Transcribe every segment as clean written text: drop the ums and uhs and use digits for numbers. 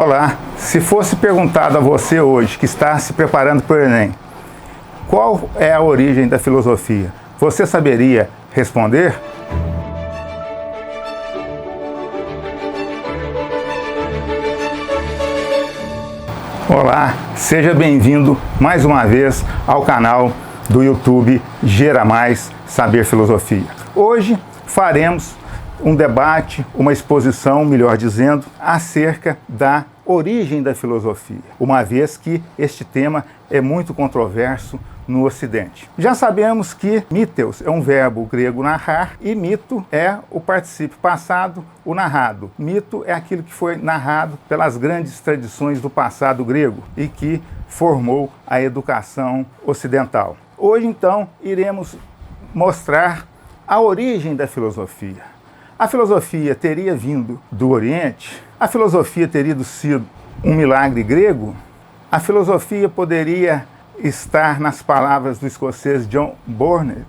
Olá, se fosse perguntado a você hoje que está se preparando para o Enem, qual é a origem da filosofia? Você saberia responder? Olá, seja bem-vindo mais uma vez ao canal do YouTube Gera Mais Saber Filosofia. Hoje faremos um debate, uma exposição, melhor dizendo, acerca da origem da filosofia, uma vez que este tema é muito controverso no Ocidente. Já sabemos que míteos é um verbo grego narrar e mito é o particípio passado, o narrado. Mito é aquilo que foi narrado pelas grandes tradições do passado grego e que formou a educação ocidental. Hoje, então, iremos mostrar a origem da filosofia. A filosofia teria vindo do Oriente? A filosofia teria sido um milagre grego? A filosofia poderia estar nas palavras do escocês John Burnett,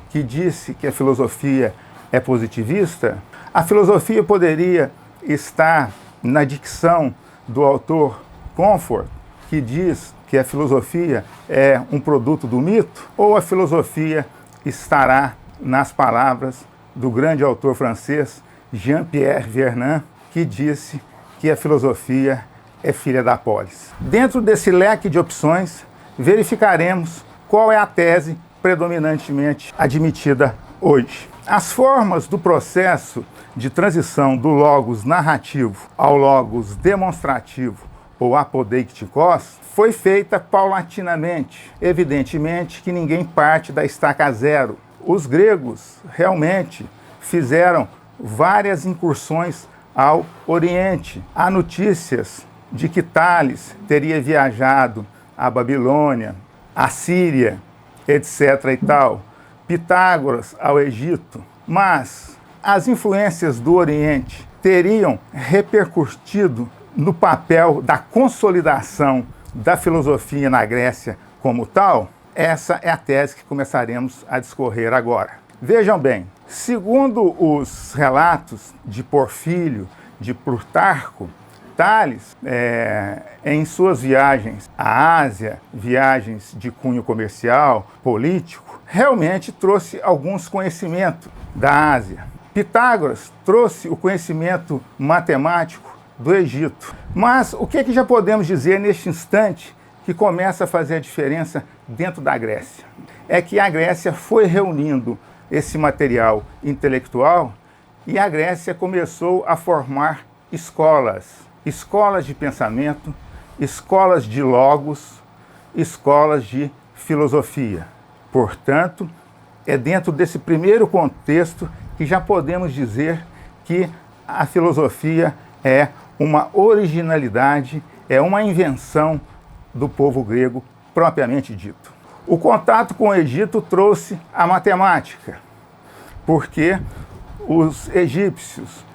que disse que a filosofia é positivista? A filosofia poderia estar na dicção do autor Comfort, que diz que a filosofia é um produto do mito? Ou a filosofia estará nas palavras do grande autor francês Jean-Pierre Vernant, que disse que a filosofia é filha da polis? Dentro desse leque de opções, verificaremos qual é a tese predominantemente admitida hoje. As formas do processo de transição do logos narrativo ao logos demonstrativo ou apodeiktikos foi feita paulatinamente. Evidentemente que ninguém parte da estaca zero. Os gregos realmente fizeram várias incursões ao Oriente. Há notícias de que Tales teria viajado à Babilônia, à Síria, etc. e tal. Pitágoras ao Egito. Mas as influências do Oriente teriam repercutido no papel da consolidação da filosofia na Grécia como tal? Essa é a tese que começaremos a discorrer agora. Vejam bem, segundo os relatos de Porfírio, de Plutarco, Tales, em suas viagens à Ásia, viagens de cunho comercial, político, realmente trouxe alguns conhecimentos da Ásia. Pitágoras trouxe o conhecimento matemático do Egito. Mas o que é que já podemos dizer neste instante que começa a fazer a diferença dentro da Grécia? É que a Grécia foi reunindo esse material intelectual e a Grécia começou a formar escolas de pensamento, escolas de logos, escolas de filosofia. Portanto, é dentro desse primeiro contexto que já podemos dizer que a filosofia é uma originalidade, é uma invenção do povo grego propriamente dito. O contato com o Egito trouxe a matemática, porque os egípcios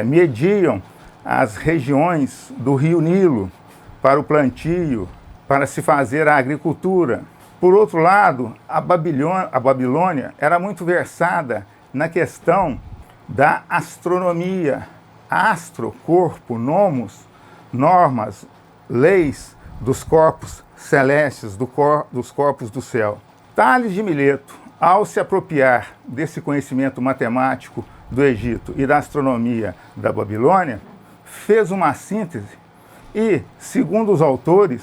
mediam as regiões do rio Nilo para o plantio, para se fazer a agricultura. Por outro lado, a Babilônia era muito versada na questão da astronomia. Astro, corpo, nomos, normas, leis dos corpos celestes, dos corpos do céu. Tales de Mileto, ao se apropriar desse conhecimento matemático do Egito e da astronomia da Babilônia, fez uma síntese e, segundo os autores,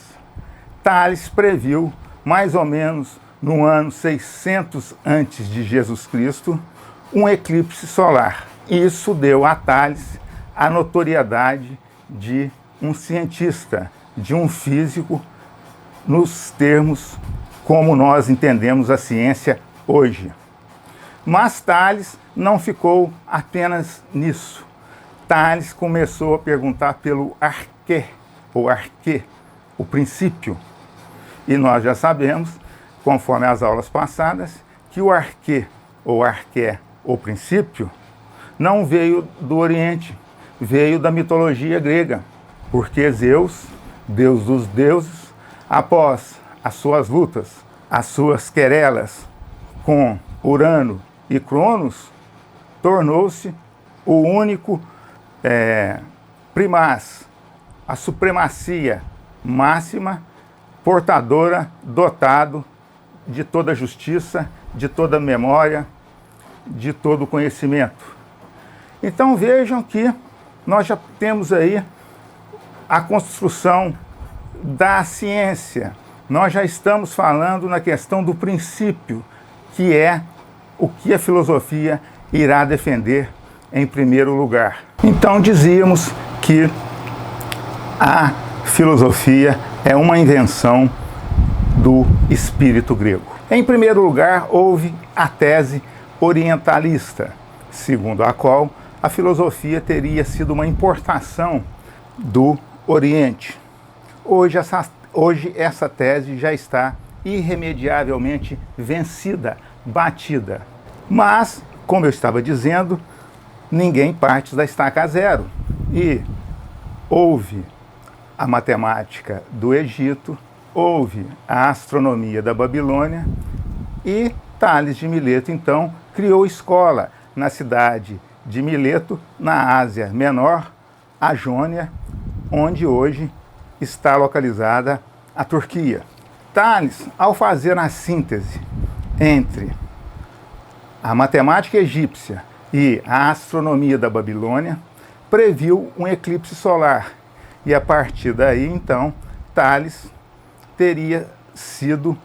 Tales previu, mais ou menos no ano 600 antes de Jesus Cristo, um eclipse solar. Isso deu a Tales a notoriedade de um cientista, de um físico, nos termos como nós entendemos a ciência hoje. Mas Tales não ficou apenas nisso. Tales começou a perguntar pelo arqué, ou arquê, o princípio. E nós já sabemos, conforme as aulas passadas, que o arquê, ou arqué, o princípio, não veio do Oriente, veio da mitologia grega, porque Zeus, deus dos deuses, após as suas lutas, as suas querelas com Urano e Cronos, tornou-se o único primaz a supremacia máxima, portadora, dotado de toda justiça, de toda memória, de todo conhecimento. Então vejam que nós já temos aí a construção da ciência. Nós já estamos falando na questão do princípio, que é o que a filosofia irá defender em primeiro lugar. Então dizíamos que a filosofia é uma invenção do espírito grego. Em primeiro lugar, houve a tese orientalista, segundo a qual a filosofia teria sido uma importação do Oriente. Hoje essa tese já está irremediavelmente vencida, batida. Mas, como eu estava dizendo, ninguém parte da estaca zero. E houve a matemática do Egito, houve a astronomia da Babilônia e Tales de Mileto, então, criou escola na cidade de Mileto, na Ásia Menor, a Jônia, onde hoje está localizada a Turquia. Tales, ao fazer a síntese entre a matemática egípcia e a astronomia da Babilônia, previu um eclipse solar. E a partir daí, então, Tales teria sido,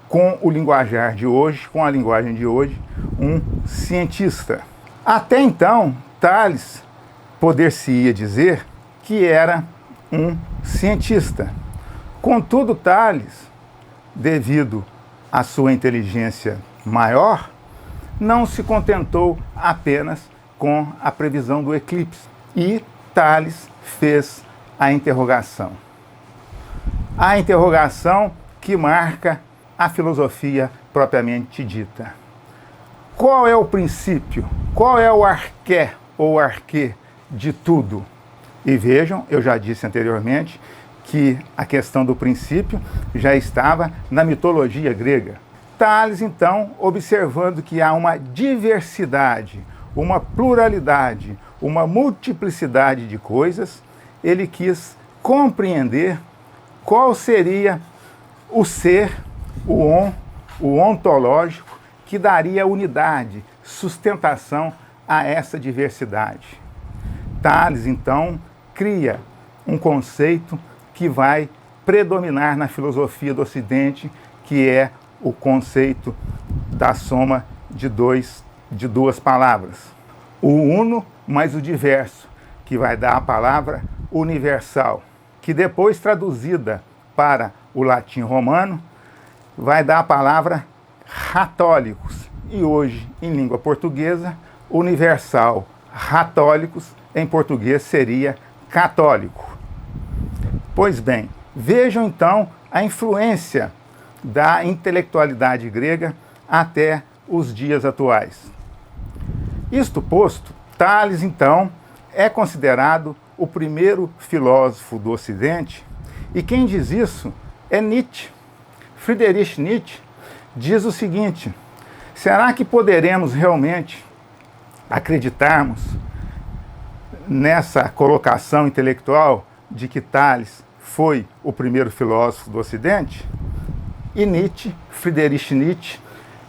com o linguajar de hoje, com a linguagem de hoje, um cientista. Até então, Tales poder-se-ia dizer que era um cientista. Contudo, Tales, devido à sua inteligência maior, não se contentou apenas com a previsão do eclipse. E Tales fez a interrogação. A interrogação que marca a filosofia propriamente dita. Qual é o princípio? Qual é o arqué ou arquê de tudo? E vejam, eu já disse anteriormente que a questão do princípio já estava na mitologia grega. Tales, então, observando que há uma diversidade, uma pluralidade, uma multiplicidade de coisas, ele quis compreender qual seria o ser, o ontológico, que daria unidade, sustentação a essa diversidade. Tales, então, cria um conceito que vai predominar na filosofia do Ocidente, que é o conceito da soma de duas palavras. O uno mais o diverso, que vai dar a palavra universal, que depois traduzida para o latim romano, vai dar a palavra ratólicos. E hoje, em língua portuguesa, universal, ratólicos, em português seria católico. Pois bem, vejam então a influência da intelectualidade grega até os dias atuais. Isto posto, Tales, então, é considerado o primeiro filósofo do Ocidente, e quem diz isso é Nietzsche. Friedrich Nietzsche diz o seguinte: será que poderemos realmente acreditarmos nessa colocação intelectual de que Tales foi o primeiro filósofo do Ocidente? E Nietzsche, Friedrich Nietzsche,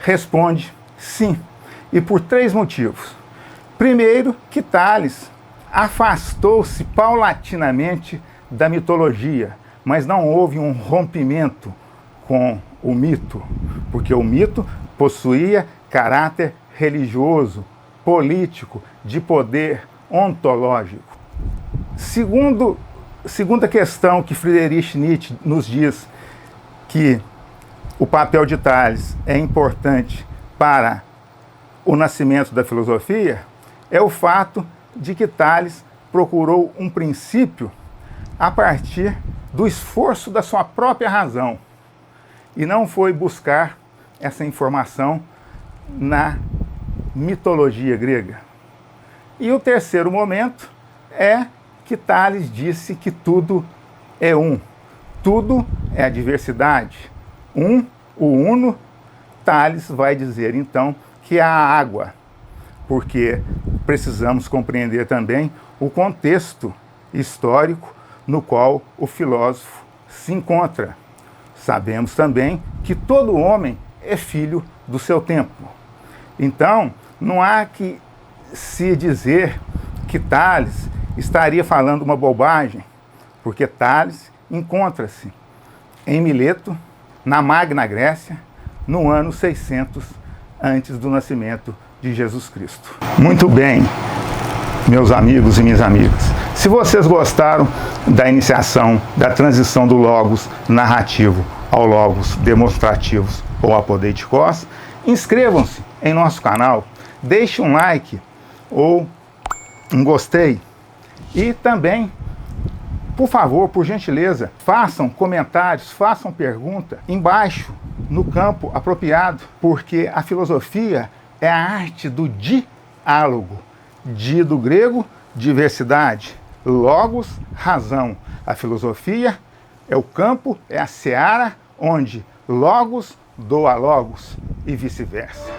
responde sim, e por 3 motivos. Primeiro, que Tales afastou-se paulatinamente da mitologia, mas não houve um rompimento com o mito, porque o mito possuía caráter religioso, político, de poder ontológico. Segunda questão que Friedrich Nietzsche nos diz que o papel de Tales é importante para o nascimento da filosofia é o fato de que Tales procurou um princípio a partir do esforço da sua própria razão e não foi buscar essa informação na mitologia grega. E o terceiro momento é que Tales disse que tudo é um. Tudo é a diversidade. O uno, Tales vai dizer então que é a água, porque precisamos compreender também o contexto histórico no qual o filósofo se encontra. Sabemos também que todo homem é filho do seu tempo. Então, não há que se dizer que Tales estaria falando uma bobagem, porque Tales encontra-se em Mileto, na Magna Grécia, no ano 600 antes do nascimento de Jesus Cristo. Muito bem, meus amigos e minhas amigas. Se vocês gostaram da iniciação, da transição do logos narrativo ao logos demonstrativos ou apodeicos, inscrevam-se em nosso canal, deixe um like ou um gostei e também, por favor, por gentileza, façam comentários, façam pergunta embaixo no campo apropriado, porque a filosofia é a arte do diálogo. Di do grego, diversidade, logos, razão. A filosofia é o campo, é a seara onde logos doa logos e vice-versa.